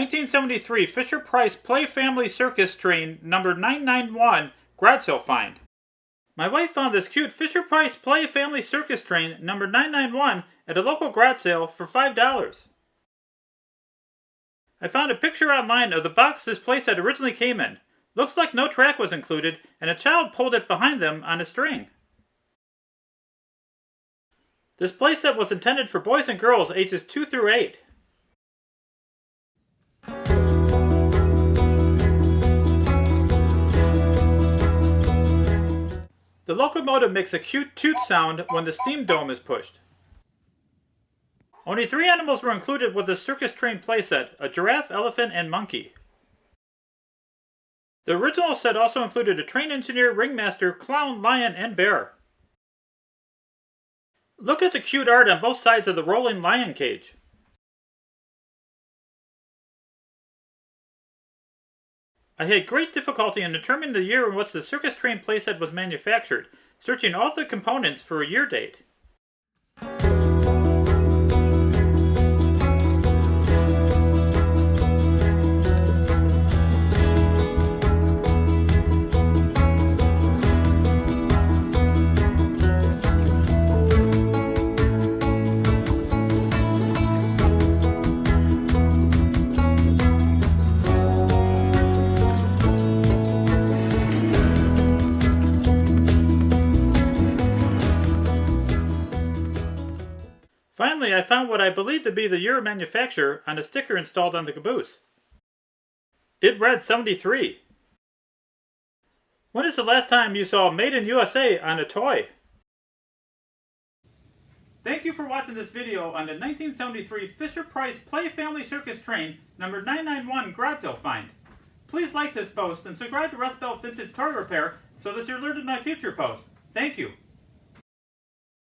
1973 Fisher-Price Play Family Circus train number 991 garage sale find. My wife found this cute Fisher-Price Play Family Circus train number 991 at a local garage sale for $5. I found a picture online of the box this playset originally came in. Looks like no track was included, and a child pulled it behind them on a string. This playset was intended for boys and girls ages 2 through 8. The locomotive makes a cute toot sound when the steam dome is pushed. Only 3 animals were included with the circus train playset: a giraffe, elephant, and monkey. The original set also included a train engineer, ringmaster, clown, lion, and bear. Look at the cute art on both sides of the rolling lion cage. I had great difficulty in determining the year in which the circus train playset was manufactured, searching all the components for a year date. Finally, I found what I believe to be the year of manufacture on a sticker installed on the caboose. It read 73. When is the last time you saw Made in USA on a toy? Thank you for watching this video on the 1973 Fisher-Price Play Family Circus train number 991 garage sale find. Please like this post and subscribe to Rust Belt Vintage Toy Repair so that you're alerted to my future posts. Thank you.